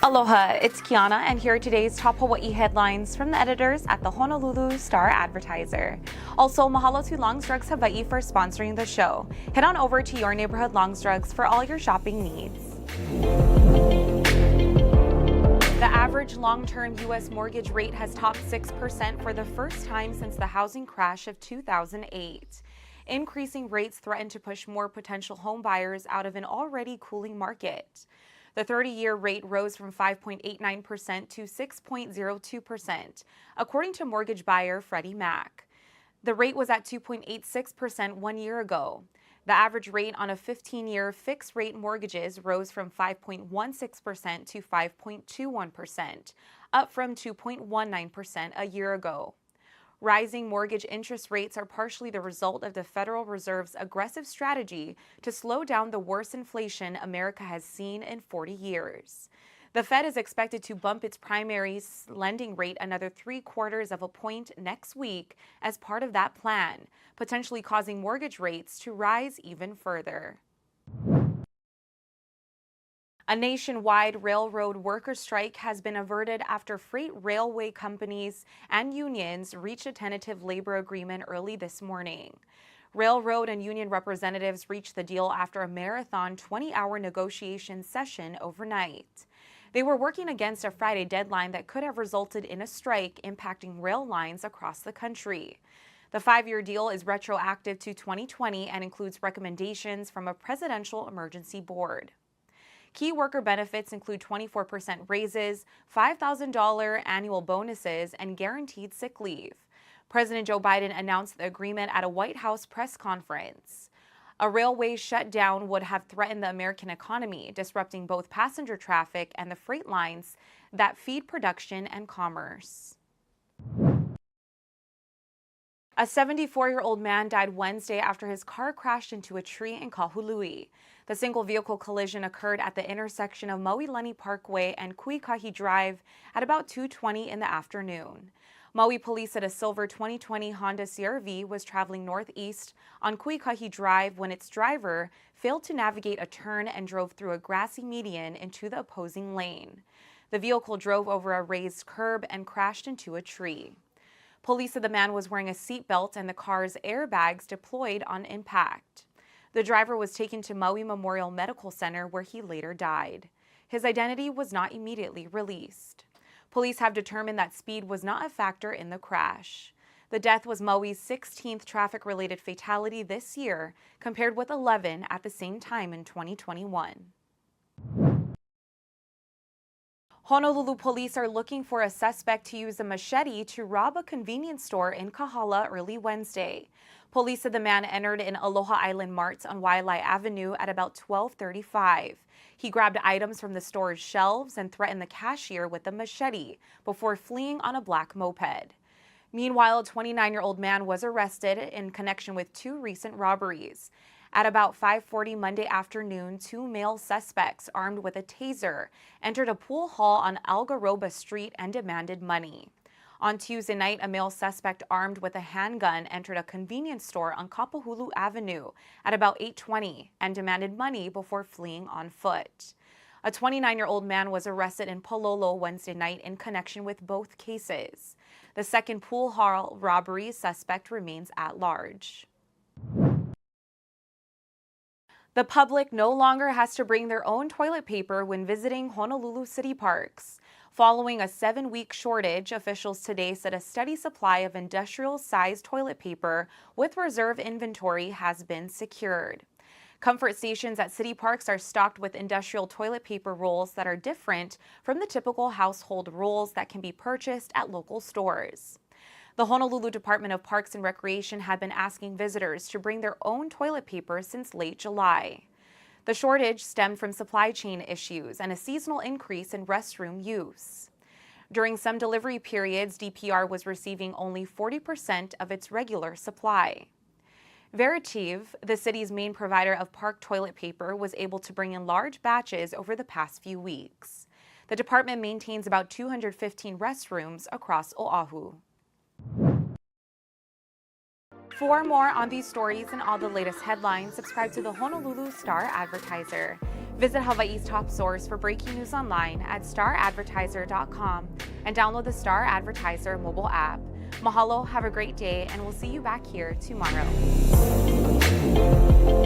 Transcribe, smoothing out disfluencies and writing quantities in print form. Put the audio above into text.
Aloha, it's Kiana, and here are today's top Hawaii headlines from the editors at the Honolulu Star-Advertiser. Also, mahalo to Long's Drugs Hawaii for sponsoring the show. Head on over to your neighborhood Long's Drugs for all your shopping needs. The average long-term U.S. mortgage rate has topped 6% for the first time since the housing crash of 2008. Increasing rates threaten to push more potential home buyers out of an already cooling market. The 30-year rate rose from 5.89% to 6.02%, according to mortgage buyer Freddie Mac. The rate was at 2.86% 1 year ago. The average rate on a 15-year fixed-rate mortgages rose from 5.16% to 5.21%, up from 2.19% a year ago. Rising mortgage interest rates are partially the result of the Federal Reserve's aggressive strategy to slow down the worst inflation America has seen in 40 years. The Fed is expected to bump its primary lending rate another 3/4 of a point next week as part of that plan, potentially causing mortgage rates to rise even further. A nationwide railroad worker strike has been averted after freight railway companies and unions reached a tentative labor agreement early this morning. Railroad and union representatives reached the deal after a marathon 20-hour negotiation session overnight. They were working against a Friday deadline that could have resulted in a strike impacting rail lines across the country. The 5-year deal is retroactive to 2020 and includes recommendations from a presidential emergency board. Key worker benefits include 24% raises, $5,000 annual bonuses, and guaranteed sick leave. President Joe Biden announced the agreement at a White House press conference. A railway shutdown would have threatened the American economy, disrupting both passenger traffic and the freight lines that feed production and commerce. A 74-year-old man died Wednesday after his car crashed into a tree in Kahului. The single-vehicle collision occurred at the intersection of Maui Parkway and Kuikahi Drive at about 2:20 in the afternoon. Maui police said a silver 2020 Honda CR-V was traveling northeast on Kuikahi Drive when its driver failed to navigate a turn and drove through a grassy median into the opposing lane. The vehicle drove over a raised curb and crashed into a tree. Police said the man was wearing a seatbelt and the car's airbags deployed on impact. The driver was taken to Maui Memorial Medical Center where he later died. His identity was not immediately released. Police have determined that speed was not a factor in the crash. The death was Maui's 16th traffic-related fatality this year, compared with 11 at the same time in 2021. Honolulu police are looking for a suspect to use a machete to rob a convenience store in Kahala early Wednesday. Police said the man entered in Aloha Island Marts on Waialae Avenue at about 12:35. He grabbed items from the store's shelves and threatened the cashier with a machete before fleeing on a black moped. Meanwhile, a 29-year-old man was arrested in connection with 2 recent robberies. At about 5:40 Monday afternoon, 2 male suspects armed with a taser entered a pool hall on Algaroba Street and demanded money. On Tuesday night, a male suspect armed with a handgun entered a convenience store on Kapahulu Avenue at about 8:20 and demanded money before fleeing on foot. A 29-year-old man was arrested in Palolo Wednesday night in connection with both cases. The second pool hall robbery suspect remains at large. The public no longer has to bring their own toilet paper when visiting Honolulu city parks. Following a 7-week shortage, officials today said a steady supply of industrial-sized toilet paper with reserve inventory has been secured. Comfort stations at city parks are stocked with industrial toilet paper rolls that are different from the typical household rolls that can be purchased at local stores. The Honolulu Department of Parks and Recreation had been asking visitors to bring their own toilet paper since late July. The shortage stemmed from supply chain issues and a seasonal increase in restroom use. During some delivery periods, DPR was receiving only 40% of its regular supply. Veritiv, the city's main provider of park toilet paper, was able to bring in large batches over the past few weeks. The department maintains about 215 restrooms across Oahu. For more on these stories and all the latest headlines, subscribe to the Honolulu Star-Advertiser. Visit Hawaii's top source for breaking news online at staradvertiser.com and download the Star-Advertiser mobile app. Mahalo, have a great day, and we'll see you back here tomorrow.